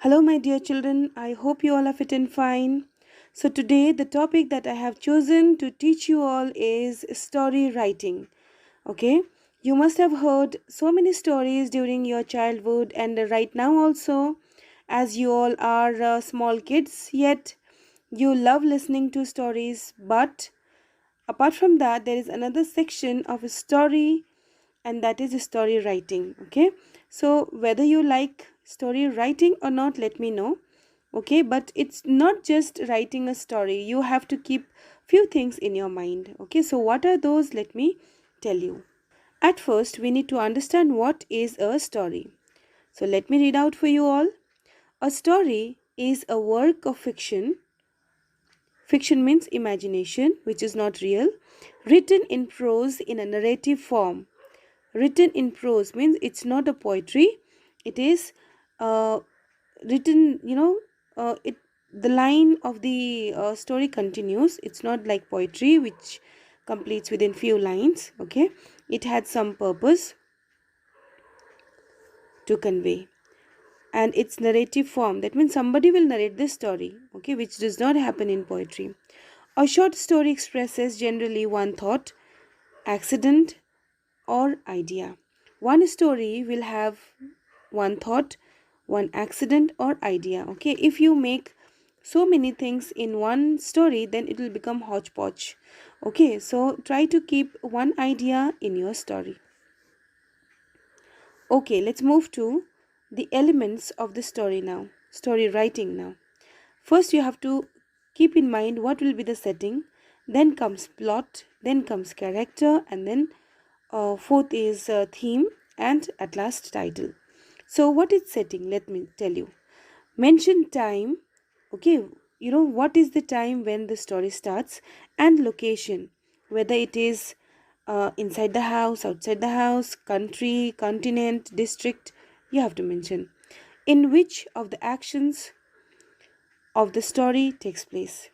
Hello, my dear children. I hope you all are fit and fine. So, today the topic that I have chosen to teach you all is story writing. Okay, you must have heard so many stories during your childhood and right now also, as you all are small kids, yet you love listening to stories. But apart from that, there is another section of a story, and that is story writing. Okay, so whether you like story writing or not, let me know. Okay, but it's not just writing a story, you have to keep few things in your mind. Okay, so what are those? Let me tell you. At first, we need to understand what is a story. So let me read out for you all. A story is a work of fiction. Fiction means imagination, which is not real, written in prose in a narrative form. Written in prose means it's not a poetry, it is uh, written, it the line of the story continues. It's not like poetry which completes within few lines. Okay, it had some purpose to convey, and it's narrative form. That means somebody will narrate this story, okay, which does not happen in poetry. A short story expresses generally one thought, accident, or idea. One story will have one thought, one accident, or idea. Okay, if you make so many things in one story, then it will become hodgepodge. Okay, so try to keep one idea in your story. Okay, let's move to the elements of the story now. Story writing now. First, you have to keep in mind what will be the setting, then comes plot, then comes character, and then fourth is theme, and at last title. So, what is setting? Let me tell you. Mention time. Okay, you know what is the time when the story starts, and location, whether it is inside the house, outside the house, country, continent, district. You have to mention in which of the actions of the story takes place.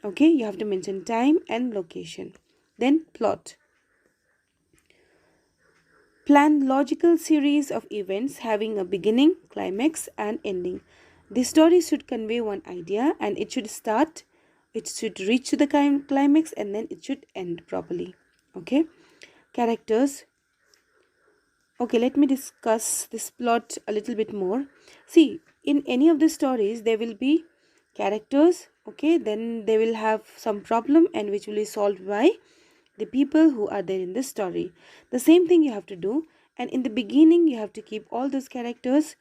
Okay, you have to mention time and location. Then plot. Plan logical series of events having a beginning, climax, and ending. The story should convey one idea, and it should start, it should reach to the climax, and then it should end properly. Okay, characters. Okay, let me discuss this plot a little bit more. See, in any of the stories, there will be characters, okay, then they will have some problem and which will be solved by the people who are there in the story. The same thing you have to do, and in the beginning, you have to keep all those characters,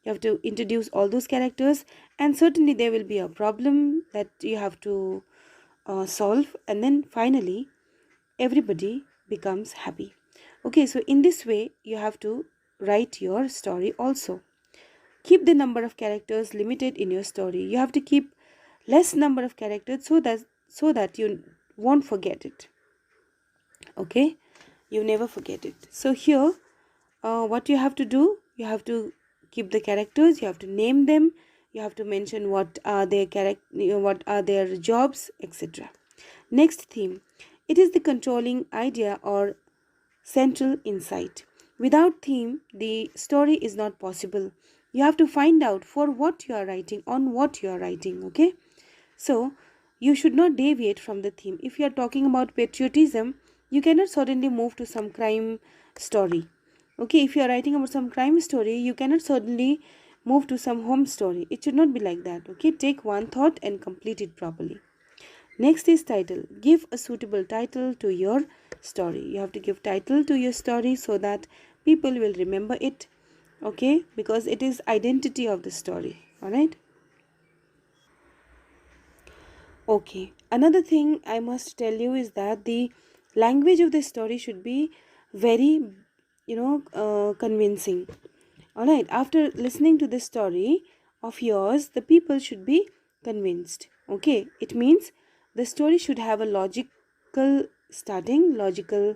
you have to introduce all those characters, and certainly there will be a problem that you have to solve, and then finally, everybody becomes happy. Okay, so in this way, you have to write your story also. Keep the number of characters limited in your story. You have to keep less number of characters so that you won't forget it. Okay, you never forget it. So here, what you have to do, you have to keep the characters, you have to name them, you have to mention what are their what are their jobs, etc. Next theme, it is the controlling idea or central insight. Without theme, the story is not possible. You have to find out for what you are writing, on what you are writing. Okay, so you should not deviate from the theme. If you are talking about patriotism, you cannot suddenly move to some crime story. Okay, if you are writing about some crime story, you cannot suddenly move to some home story. It should not be like that. Okay, take one thought and complete it properly. Next is title. Give a suitable title to your story. You have to give title to your story so that people will remember it. Okay, because it is identity of the story. All right. Okay, another thing I must tell you is that the language of the story should be very, convincing. All right, after listening to the story of yours, the people should be convinced. Okay, it means the story should have a logical starting, logical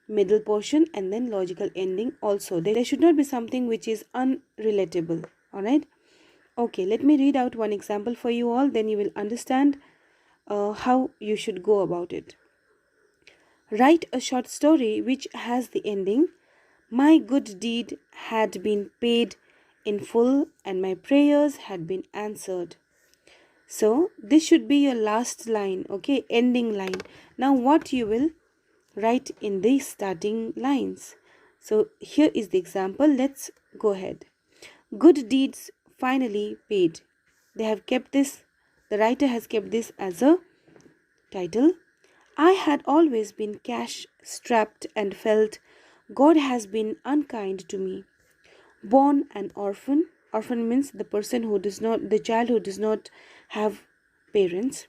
middle portion, and then logical ending also. There should not be something which is unrelatable. All right. Okay, let me read out one example for you all, then you will understand how you should go about it. Write a short story which has the ending, "My good deed had been paid in full and my prayers had been answered. So this should be your last line, okay, ending line. Now what you will write in the starting lines. So here is the example. Let's go ahead. Good deeds finally paid. They have kept this, the writer has kept this as a title. I had always been cash strapped and felt God has been unkind to me. Born an orphan. Orphan means the person who does not, the child who does not have parents,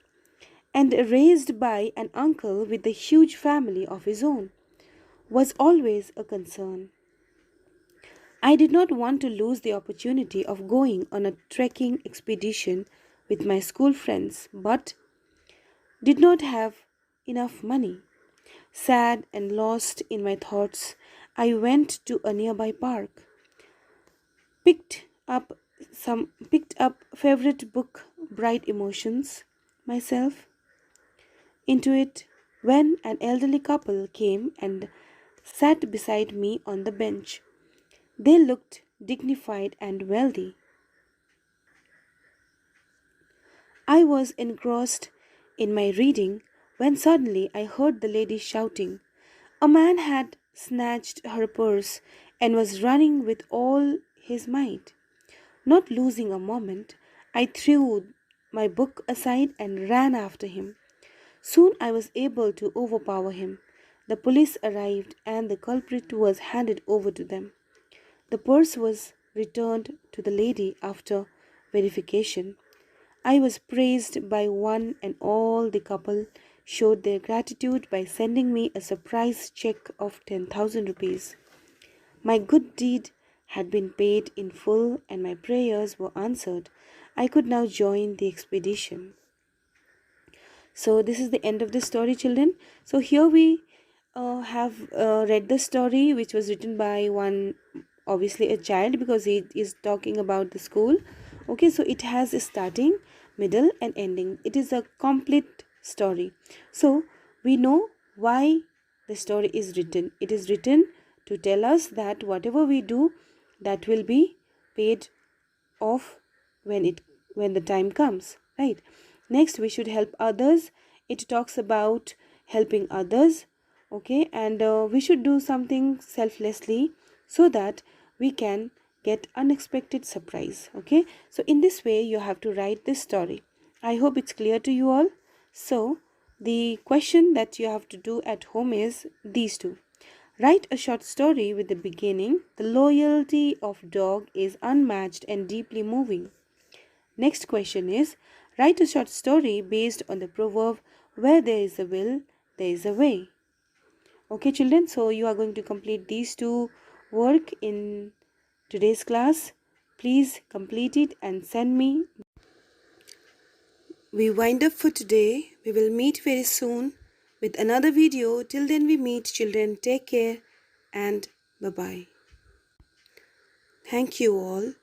and raised by an uncle with a huge family of his own, was always a concern. I did not want to lose the opportunity of going on a trekking expedition with my school friends, but did not have enough money. Sad and lost in my thoughts, I went to a nearby park, picked up picked up favorite book, Bright Emotions, myself into it when an elderly couple came and sat beside me on the bench. They looked dignified and wealthy. I was engrossed in my reading when suddenly I heard the lady shouting. A man had snatched her purse and was running with all his might. Not losing a moment, I threw my book aside and ran after him. Soon I was able to overpower him. The police arrived and the culprit was handed over to them. The purse was returned to the lady after verification. I was praised by one and all. The couple showed their gratitude by sending me a surprise check of 10,000 rupees. My good deed had been paid in full and my prayers were answered. I could now join the expedition. So this is the end of the story, children. So here we have read the story which was written by one, obviously a child, because he is talking about the school. Okay, so it has a starting, middle and ending. It is a complete story. So we know why the story is written. It is written to tell us that whatever we do, that will be paid off when the time comes, right? Next, we should help others. It talks about helping others, okay, and we should do something selflessly so that we can get unexpected surprise. Okay, so in this way you have to write this story. I hope it's clear to you all. So the question that you have to do at home is these two. Write a short story with the beginning. The loyalty of dog is unmatched and deeply moving. Next question is, write a short story based on the proverb, where there is a will, there is a way. Okay, children, so you are going to complete these two work in today's class. Please complete it and send me. We wind up for today. We will meet very soon with another video. Till then we meet, children. Take care and bye-bye. Thank you all.